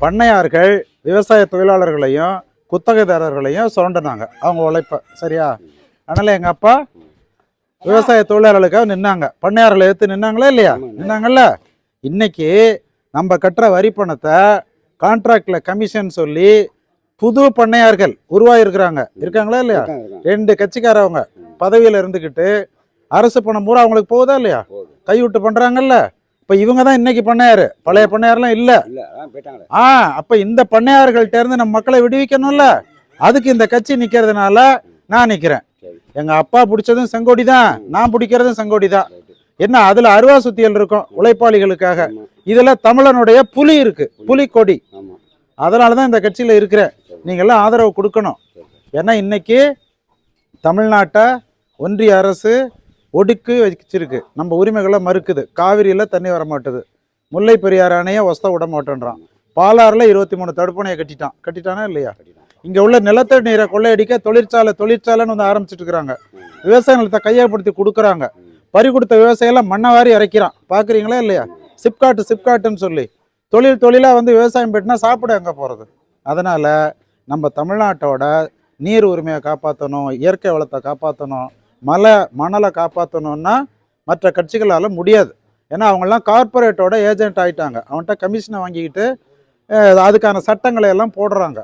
பண்ணையார்கள் விவசாய தொழிலாளர்களையும் குத்தகைதாரர்களையும் சுரண்டினாங்க அவங்க உழைப்ப. சரியா? அதனால எங்க அப்பா விவசாய தொழிலாளர்களுக்காக நின்னாங்க. பண்ணையார்களை எடுத்து நின்னாங்களா இல்லையா? நின்னாங்கல்ல. இன்னைக்கு நம்ம கட்டுற வரி பணத்தை கான்ட்ராக்ட்ல கமிஷன் சொல்லி புது பண்ணையார்கள் உருவாயிருக்கிறாங்க. இருக்காங்களா இல்லையா? 2 கட்சிக்காரவங்க பதவியில இருந்துக்கிட்டு அரசு பணம் பூரா அவங்களுக்கு போகுதா இல்லையா? கைவிட்டு பண்றாங்கல்ல. இப்ப இவங்க தான் இன்னைக்கு பண்ணையாரு. பழைய பண்ணையாரெல்லாம் இல்ல. அப்ப இந்த பண்ணையார்கள்ட்ட இருந்து நம்ம மக்களை விடுவிக்கணும்ல. அதுக்கு இந்த கட்சி நிக்கிறதுனால நான் நிக்கிறேன். எங்க அப்பா பிடிச்சதும் செங்கோடி தான், நான் பிடிக்கிறதும் செங்கோடி தான். என்ன அதுல அருவா சுத்தியல் இருக்கும் உழைப்பாளிகளுக்காக. இதுல தமிழனுடைய புலி இருக்கு, புலி கொடி. அதனாலதான் இந்த கட்சியில இருக்கிறேன். நீங்க எல்லாம் ஆதரவு கொடுக்கணும். ஏன்னா இன்னைக்கு தமிழ்நாட்டை ஒன்றிய அரசு ஒடுக்கு வச்சிருக்கு. நம்ம உரிமைகளை மறுக்குது. காவிரியில தண்ணி வர மாட்டுது. முல்லை பெரியார் அணையை ஒஸ்த விட மாட்டேன்றான். பாலாறுல 23 தடுப்பணையை கட்டிட்டானா இல்லையா? இங்க உள்ள நிலத்தடி நீரை கொள்ளையடிக்க தொழிற்சாலைன்னு வந்து ஆரம்பிச்சுட்டு இருக்கிறாங்க. விவசாய நிலத்தை கையகப்படுத்தி கொடுக்குறாங்க. பறி கொடுத்த விவசாயம் மண்ணை வாரி இறைக்கிறான். பாக்குறீங்களா இல்லையா? சிப்காட்டுன்னு சொல்லி தொழிலா வந்து விவசாயம் போயிட்டுனா சாப்பிட எங்க போறது? அதனால நம்ம தமிழ்நாட்டோட நீர் உரிமையை காப்பாற்றணும், இயற்கை வளத்தை காப்பாற்றணும், மணலை காப்பாற்றணும்னா மற்ற கட்சிகளால் முடியாது. ஏன்னா அவங்கெல்லாம் கார்பரேட்டோட ஏஜென்ட் ஆகிட்டாங்க. அவன்கிட்ட கமிஷனை வாங்கிக்கிட்டு அதுக்கான சட்டங்களை எல்லாம் போடுறாங்க.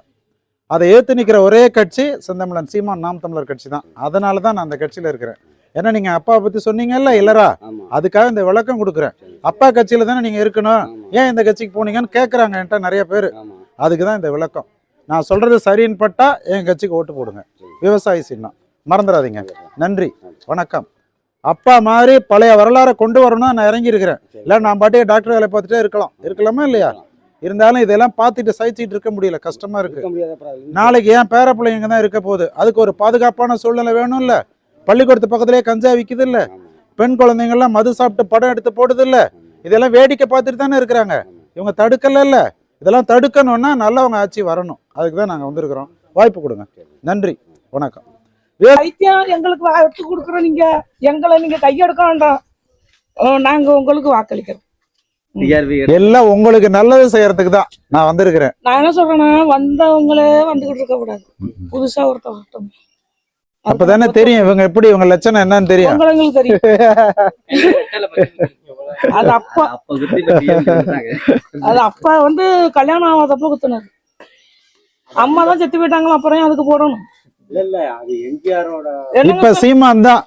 அதை ஏற்று நிற்கிற ஒரே கட்சி செந்தமிழன் சீமான் நாம் தமிழர் கட்சி தான். அதனால தான் நான் அந்த கட்சியில் இருக்கிறேன். ஏன்னா நீங்கள் அப்பா பற்றி சொன்னீங்கல்ல இல்லரா, அதுக்காக இந்த விளக்கம் கொடுக்குறேன். அப்பா கட்சியில் தானே நீங்கள் இருக்கணும், ஏன் இந்த கட்சிக்கு போனீங்கன்னு கேட்குறாங்க என்கிட்ட நிறைய பேர். அதுக்கு தான் இந்த விளக்கம். நான் சொல்கிறது சரின்னு பட்டா என் கட்சிக்கு ஓட்டு போடுங்க. விவசாயி சின்னம் மறந்துடாதீங்க. நன்றி, வணக்கம். அப்பா மாதிரி பழைய வரலாறை கொண்டு வரணும்னு நான் இறங்கி இருக்கிறேன். இல்லை நான் பாட்டியே டாக்டர் வேலை பார்த்துட்டே இருக்கலாமா இல்லையா? இருந்தாலும் இதெல்லாம் பார்த்துட்டு சகிச்சுட்டு இருக்க முடியல, கஷ்டமா இருக்கு. நாளைக்கு ஏன் பேர பிள்ளைங்க தான் இருக்க போகுது. அதுக்கு ஒரு பாதுகாப்பான சூழ்நிலை வேணும் இல்ல? பள்ளிக்கூடத்து பக்கத்துலேயே கஞ்சா விற்குது இல்ல? பெண் குழந்தைங்கள்லாம் மது சாப்பிட்டு படம் எடுத்து போடுது இல்ல? இதெல்லாம் வேடிக்கை பார்த்துட்டு தானே இருக்கிறாங்க. இவங்க தடுக்கல இல்ல? இதெல்லாம் தடுக்கணும்னா நல்லவங்க ஆட்சி வரணும். அதுக்கு தான் நாங்கள் வந்திருக்கிறோம். வாய்ப்பு கொடுங்க. நன்றி, வணக்கம். வைத்தியம் எங்களுக்கு எடுத்து கொடுக்குறோம். எங்களை நீங்க கையெடுக்க வேண்டாம். நாங்க உங்களுக்கு வாக்களிக்கிறோம். எல்லாம் உங்களுக்கு நல்லது செய்யறதுக்கு தான் நான் வந்திருக்கிறேன். நான் என்ன சொல்றேன்னா, வந்தவங்களே வந்துகிட்டு இருக்க கூடாது. புதுசா ஒருத்தவங்க அப்பதானே தெரியும் இவங்க எப்படி, இவங்க லட்சணம் என்னன்னு தெரியும். உங்களுக்கு தெரியும். அது அப்பா வந்து கல்யாணம் ஆகாதப்ப குத்துனாரு. அம்மா தான் செத்து போயிட்டாங்களா, அப்புறம் அதுக்கு போடணும். இப்ப சீமான் தான்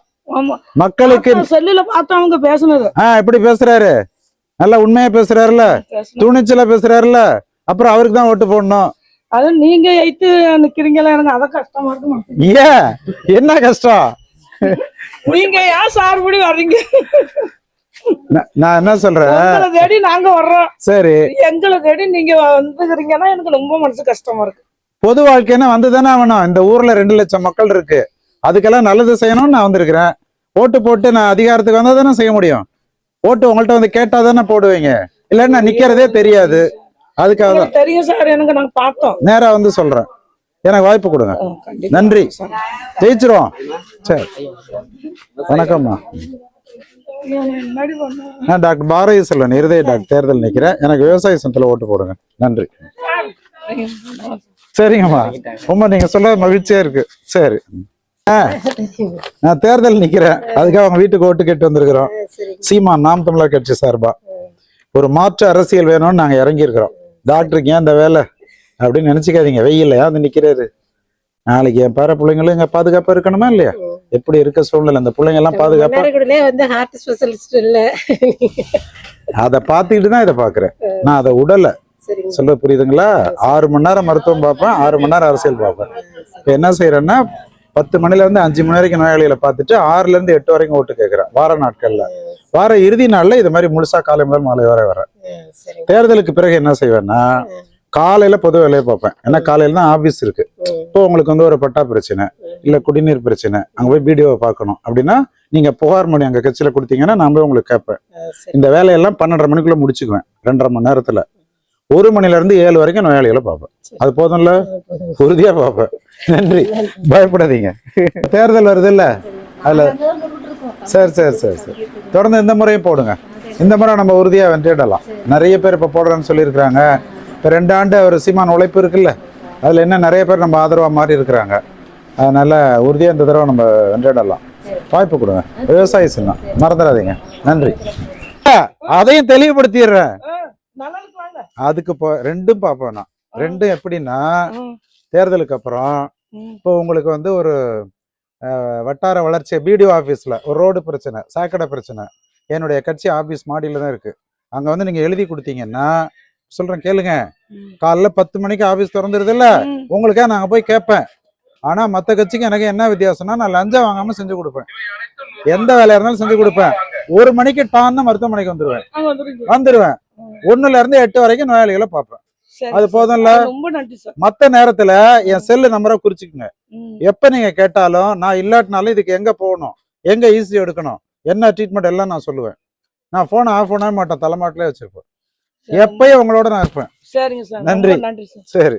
மக்களுக்கு செல்லுல பார்த்து அவங்க பேசுனது. எப்படி பேசுறாரு? நல்லா உண்மையா பேசுறாருல, துணிச்சலா பேசுறாருல. அப்புறம் அவருக்கு தான் ஓட்டு போடணும். அது நீங்க எய்த்து நிக்கிறீங்களா? எனக்கு அத கஷ்டமா இருக்கு. ஏன் என்ன கஷ்டம்? நீங்க ஏன் சார்படி வர்றீங்க? நான் என்ன சொல்றேன், தேடி நாங்க வர்றோம். சரி, எங்களை தேடி நீங்க வந்துக்கிறீங்கன்னா எனக்கு ரொம்ப மனசு கஷ்டமா இருக்கு. பொது வாழ்க்கைன்னா வந்துதானே ஆகணும். இந்த ஊர்ல 2 லட்சம் மக்கள் இருக்கு. அதுக்கெல்லாம் நல்லது செய்யணும்னு நான் வந்திருக்கிறேன். ஓட்டு போட்டு நான் அதிகாரத்துக்கு வந்தா தானே செய்ய முடியும். ஓட்டு உங்கள்கிட்ட வந்து கேட்டா தானே போடுவீங்க. இல்லைன்னா நான் நிக்கிறதே தெரியாது. அதுக்காக தான் தெரியும் சார், எனக்கு நாங்க பார்த்தோம். நேரா வந்து சொல்றேன். எனக்கு வாய்ப்பு கொடுங்க. நன்றி, ஜெயிச்சிருவோம். சரி, வணக்கம்மா. நான் டாக்டர் பாரதி செல்வன், இருதய டாக்டர் தேர்தல் நிற்கிறேன். எனக்கு விவசாய சங்கத்தில் ஓட்டு போடுங்க. நன்றி. சரிங்கம்மா, ரொம்ப நீங்க சொல்ல மகிழ்ச்சியா இருக்கு. சரி, நான் தேர்தல் நிக்கிறேன். அதுக்காக அவங்க வீட்டுக்கு ஓட்டு கேட்டு வந்திருக்கிறோம். சீமான் நாம் தமிழர் கட்சி சார்பா ஒரு மாற்று அரசியல் வேணும்னு நாங்க இறங்கி இருக்கிறோம். டாக்டருக்கு ஏன் இந்த வேலை அப்படின்னு நினைச்சுக்காதீங்க. வெயில்ல ஏன் நிக்கிறாரு? நாளைக்கு என் பேர பிள்ளைங்களும் இங்க பாதுகாப்பா இருக்கணுமா இல்லையா? எப்படி இருக்க சூழ்நிலை, அந்த பிள்ளைங்க எல்லாம் பாதுகாப்பா அதை பார்த்துக்கிட்டு தான் இதை பாக்குறேன். நான் அதை உடலை சொல்ல புரியுதுங்களா? 6 மணி நேரம் மருத்துவம் பார்ப்பேன், 6 மணி நேரம் அரசியல் பார்ப்பேன். இப்ப என்ன செய்யறேன்னா 10 மணில இருந்து 5 மணி வரைக்கும் நோயாளிகளை பார்த்துட்டு 6ல இருந்து 8 வரைக்கும் ஓட்டு கேட்கிறேன். வார நாட்கள்ல, வார இறுதி நாள்ல இது மாதிரி முழுசா காலை முதல் மாலை வரை வரேன். தேர்தலுக்கு பிறகு என்ன செய்வேன்னா காலையில பொது வேலையை பார்ப்பேன். ஏன்னா காலையில தான் ஆபீஸ் இருக்கு. இப்போ உங்களுக்கு வந்து ஒரு பட்டா பிரச்சனை இல்ல குடிநீர் பிரச்சனை, அங்க போய் பிடிஓவை பார்க்கணும் அப்படின்னா நீங்க புகார் மணி அங்க கட்சியில கொடுத்தீங்கன்னா நான் போய் உங்களுக்கு கேட்பேன். இந்த வேலையெல்லாம் 12:30 மணிக்குள்ள முடிச்சுக்குவேன். 2.5 மணி நேரத்துல 1 மணில இருந்து 7 வரைக்கும் நோயாளிகளை பார்ப்பேன். அது போதும்ல, உறுதியா பார்ப்பேன். நன்றி, பயப்படாதீங்க. தேர்தல் வருது இல்ல, அதுல சரி சரி சரி சரி தொடர்ந்து இந்த முறையும் போடுங்க. இந்த முறை நம்ம உறுதியா வென்றிடலாம். நிறைய பேர் இப்ப போடுறேன்னு சொல்லியிருக்கிறாங்க. இப்போ 2 ஆண்டு ஒரு சீமான் உழைப்பு இருக்குல்ல, அதில் என்ன நிறைய பேர் நம்ம ஆதரவாக மாறி இருக்கிறாங்க. அதனால உறுதியாக இந்த தடவை நம்ம வென்றிடலாம். வாய்ப்பு கொடுங்க, விவசாயி சின்னம் மறந்துடாதீங்க. நன்றி. அதையும் தெளிவுபடுத்திடுறேன். நலனுக்கு வாங்க. அதுக்கு இப்போ 2ம் பார்ப்பேன் நான். 2ம் எப்படின்னா, தேர்தலுக்கு அப்புறம் இப்போ உங்களுக்கு வந்து ஒரு வட்டார வளர்ச்சி பிடிஓ ஆஃபீஸில் ஒரு ரோடு பிரச்சனை, சாக்கடை பிரச்சனை, என்னுடைய கட்சி ஆஃபீஸ் மாடியில் தான் இருக்குது. அங்கே வந்து நீங்கள் எழுதி கொடுத்தீங்கன்னா, சொல்கிறேன் கேளுங்க, காலைல 10 மணிக்கு ஆஃபீஸ் திறந்துருதுல்ல, உங்களுக்கே நாங்கள் போய் கேட்பேன். ஆனால் மற்ற கட்சிக்கு எனக்கு என்ன வித்தியாசம்னா, நான் லஞ்சம் வாங்காமல் செஞ்சு கொடுப்பேன். எந்த வேலையாக இருந்தாலும் செஞ்சு கொடுப்பேன். 1 மணிக்கு டான்னு மருத்துவமனைக்கு வந்துடுவேன். 1ல இருந்து 8 வரைக்கும் நோயாளிகளை பார்ப்பேன். அது போதும்ல. ரொம்ப நன்றி சார். மற்ற நேரத்துல என் செல்லு நம்பரை குறிச்சுக்குங்க. எப்ப நீங்க கேட்டாலும் நான் இல்லாட்டினாலும் இதுக்கு எங்க போகணும், எங்க ஈஸி எடுக்கணும், என்ன ட்ரீட்மெண்ட் எல்லாம் நான் சொல்லுவேன். நான் போனை ஆஃப் பண்ண மாட்டேன், தலைமாட்டிலே வச்சிருப்பேன். எப்பயும் உங்களோட நான் இருப்பேன். சரிங்க சார். நன்றி. நன்றி சார். சரி.